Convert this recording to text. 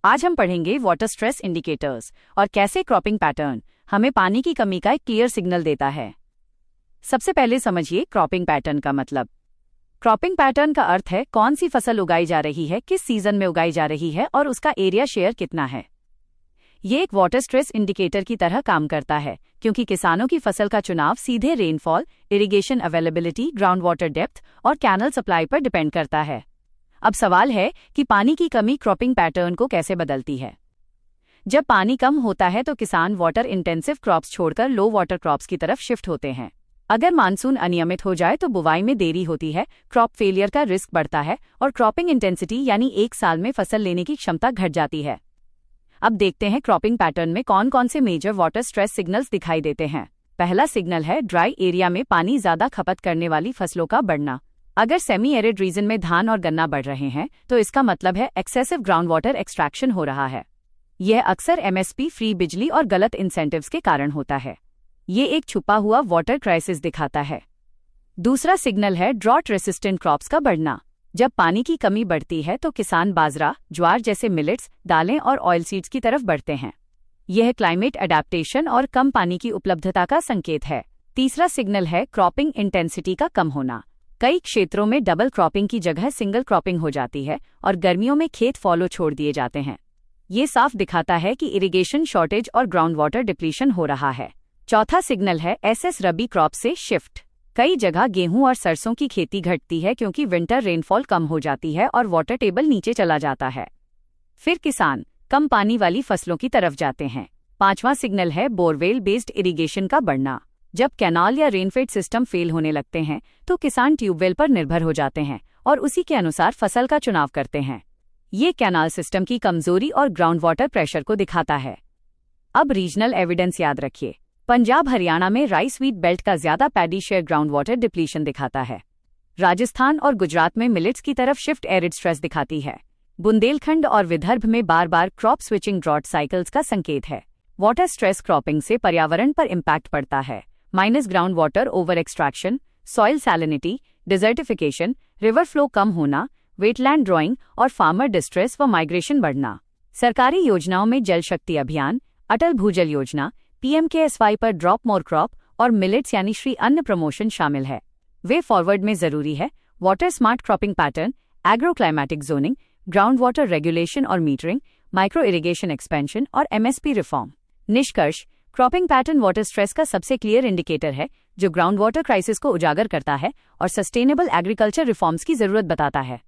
आज हम पढ़ेंगे वाटर स्ट्रेस इंडिकेटर्स और कैसे क्रॉपिंग पैटर्न हमें पानी की कमी का एक क्लियर सिग्नल देता है। सबसे पहले समझिए क्रॉपिंग पैटर्न का मतलब। क्रॉपिंग पैटर्न का अर्थ है कौन सी फसल उगाई जा रही है, किस सीजन में उगाई जा रही है और उसका एरिया शेयर कितना है। ये एक वाटर स्ट्रेस इंडिकेटर की तरह काम करता है क्योंकि किसानों की फसल का चुनाव सीधे rainfall, irrigation availability, ground water depth और कैनल सप्लाई पर डिपेंड करता है। अब सवाल है कि पानी की कमी क्रॉपिंग पैटर्न को कैसे बदलती है। जब पानी कम होता है तो किसान वाटर इंटेंसिव क्रॉप्स छोड़कर लो वाटर क्रॉप्स की तरफ शिफ्ट होते हैं। अगर मानसून अनियमित हो जाए तो बुवाई में देरी होती है, क्रॉप फेलियर का रिस्क बढ़ता है और क्रॉपिंग इंटेंसिटी यानी एक साल में फसल लेने की क्षमता घट जाती है। अब देखते हैं क्रॉपिंग पैटर्न में कौन कौन से मेजर वाटर स्ट्रेस सिग्नल्स दिखाई देते हैं। पहला सिग्नल है ड्राई एरिया में पानी ज्यादा खपत करने वाली फसलों का बढ़ना। अगर सेमी एरिड रीजन में धान और गन्ना बढ़ रहे हैं तो इसका मतलब है एक्सेसिव ग्राउंड वाटर एक्सट्रैक्शन हो रहा है। यह अक्सर एमएसपी, फ्री बिजली और गलत इंसेंटिव्स के कारण होता है। ये एक छुपा हुआ वाटर क्राइसिस दिखाता है। दूसरा सिग्नल है ड्रॉट रेसिस्टेंट क्रॉप्स का बढ़ना। जब पानी की कमी बढ़ती है तो किसान बाजरा, ज्वार जैसे मिलेट्स, दालें और ऑयल सीड्स की तरफ बढ़ते हैं। यह क्लाइमेट अडेप्टेशन और कम पानी की उपलब्धता का संकेत है। तीसरा सिग्नल है क्रॉपिंग इंटेंसिटी का कम होना। कई क्षेत्रों में डबल क्रॉपिंग की जगह सिंगल क्रॉपिंग हो जाती है और गर्मियों में खेत फॉलो छोड़ दिए जाते हैं। ये साफ दिखाता है कि इरिगेशन शॉर्टेज और ग्राउंड वाटर डिप्लीशन हो रहा है। चौथा सिग्नल है एसएस रबी क्रॉप से शिफ्ट। कई जगह गेहूं और सरसों की खेती घटती है क्योंकि विंटर रेनफॉल कम हो जाती है और वाटर टेबल नीचे चला जाता है। फिर किसान कम पानी वाली फसलों की तरफ जाते हैं। पांचवां सिग्नल है बोरवेल बेस्ड इरिगेशन का बढ़ना। जब कैनाल या रेनफेड सिस्टम फेल होने लगते हैं तो किसान ट्यूबवेल पर निर्भर हो जाते हैं और उसी के अनुसार फसल का चुनाव करते हैं। ये कैनाल सिस्टम की कमजोरी और ग्राउंड वाटर प्रेशर को दिखाता है। अब रीजनल एविडेंस याद रखिए। पंजाब हरियाणा में राइस व्हीट बेल्ट का ज्यादा paddy share ground water depletion दिखाता है। राजस्थान और गुजरात में मिलेट्स की तरफ शिफ्ट एरिड स्ट्रेस दिखाती है। बुंदेलखंड और विदर्भ में बार बार क्रॉप स्विचिंग ड्रॉट साइकिल्स का संकेत है। वाटर स्ट्रेस क्रॉपिंग से पर्यावरण पर इम्पैक्ट पड़ता है। Minus ground water over extraction, soil salinity, desertification, river flow कम होना, वेटलैंड ड्रॉइंग और फार्मर डिस्ट्रेस व माइग्रेशन बढ़ना। सरकारी योजनाओं में जल शक्ति अभियान, अटल भूजल योजना, पीएमकेएसवाई पर ड्रॉप मोर क्रॉप और मिलेट्स यानी श्री अन्न प्रमोशन शामिल है। वे फॉरवर्ड में जरूरी है water smart cropping pattern, agro climatic zoning, ground water regulation और मीटरिंग, माइक्रो इरिगेशन एक्सपेंशन और एमएसपी रिफॉर्म। निष्कर्ष, क्रॉपिंग पैटर्न वाटर स्ट्रेस का सबसे क्लियर इंडिकेटर है जो ग्राउंड वाटर क्राइसिस को उजागर करता है और सस्टेनेबल एग्रीकल्चर रिफॉर्म्स की जरूरत बताता है।